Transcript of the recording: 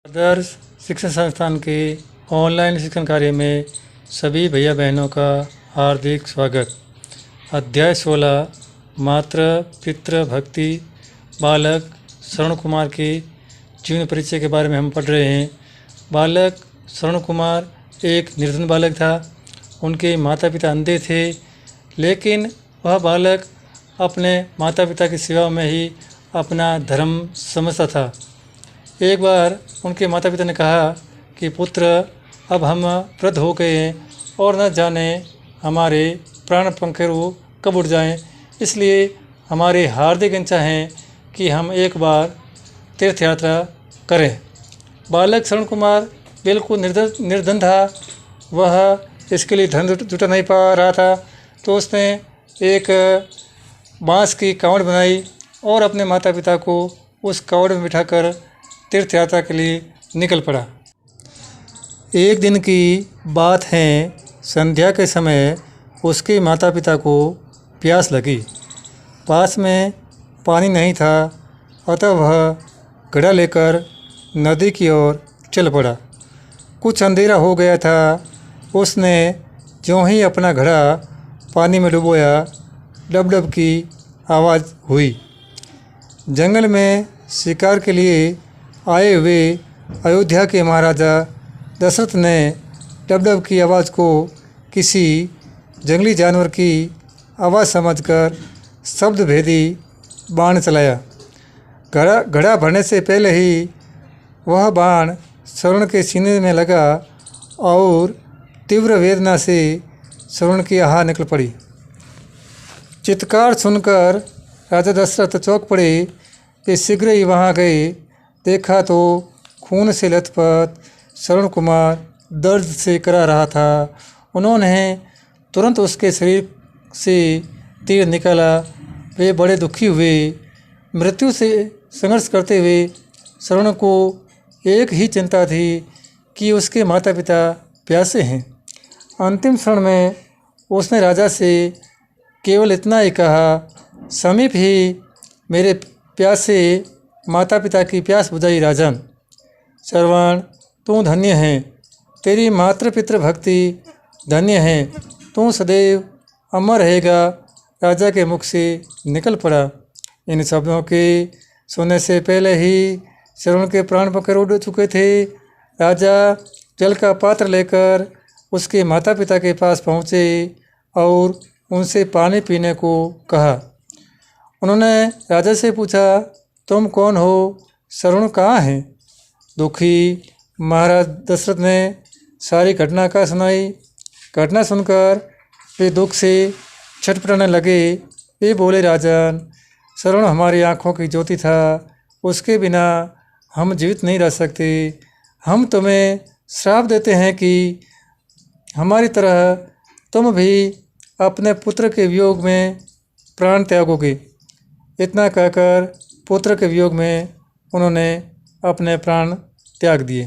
आदर्श शिक्षण संस्थान के ऑनलाइन शिक्षण कार्य में सभी भैया बहनों का हार्दिक स्वागत। अध्याय 16 मातृ पितृ भक्ति बालक श्रवण कुमार के जीवन परिचय के बारे में हम पढ़ रहे हैं। बालक श्रवण कुमार एक निर्धन बालक था। उनके माता पिता अंधे थे, लेकिन वह बालक अपने माता पिता की सेवा में ही अपना धर्म समझता था। एक बार उनके माता पिता ने कहा कि पुत्र, अब हम वृद्ध हो गए हैं और न जाने हमारे प्राण पंखेरु कब उड़ जाएं, इसलिए हमारी हार्दिक इच्छा है कि हम एक बार तीर्थ यात्रा करें। बालक श्रवण कुमार बिल्कुल निर्धन था। वह इसके लिए धन जुटा नहीं पा रहा था, तो उसने एक बांस की कांवड़ बनाई और अपने माता पिता को उस कांवड़ में बिठाकर तीर्थ यात्रा के लिए निकल पड़ा। एक दिन की बात है, संध्या के समय उसके माता पिता को प्यास लगी। पास में पानी नहीं था, अतः वह घड़ा लेकर नदी की ओर चल पड़ा। कुछ अंधेरा हो गया था। उसने ज्यों ही अपना घड़ा पानी में डुबोया, डब डब की आवाज़ हुई। जंगल में शिकार के लिए आए हुए अयोध्या के महाराजा दशरथ ने डब डब की आवाज़ को किसी जंगली जानवर की आवाज़ समझकर शब्द भेदी बाण चलाया। घड़ा भरने से पहले ही वह बाण श्रवण के सीने में लगा और तीव्र वेदना से श्रवण की आह निकल पड़ी। चित्कार सुनकर राजा दशरथ चौंक पड़े। वे शीघ्र ही वहाँ गए। देखा तो खून से लथपथ श्रवण कुमार दर्द से करा रहा था। उन्होंने तुरंत उसके शरीर से तीर निकाला। वे बड़े दुखी हुए। मृत्यु से संघर्ष करते हुए श्रवण को एक ही चिंता थी कि उसके माता पिता प्यासे हैं। अंतिम क्षण में उसने राजा से केवल इतना ही कहा, समीप ही मेरे प्यासे माता पिता की प्यास बुझाई राजन। श्रवण, तू धन्य है। तेरी मातृ पितृ भक्ति धन्य है। तू सदैव अमर रहेगा, राजा के मुख से निकल पड़ा। इन शब्दों के सुनने से पहले ही श्रवण के प्राण पकड़ उड़ चुके थे। राजा जल का पात्र लेकर उसके माता पिता के पास पहुँचे और उनसे पानी पीने को कहा। उन्होंने राजा से पूछा, तुम कौन हो? श्रवण कहाँ है? दुखी महाराज दशरथ ने सारी घटना का सुनाई। घटना सुनकर वे दुख से छटपटाने लगे। वे बोले, राजन, श्रवण हमारी आँखों की ज्योति था। उसके बिना हम जीवित नहीं रह सकते। हम तुम्हें श्राप देते हैं कि हमारी तरह तुम भी अपने पुत्र के वियोग में प्राण त्यागोगे। इतना कहकर पुत्र के वियोग में उन्होंने अपने प्राण त्याग दिए।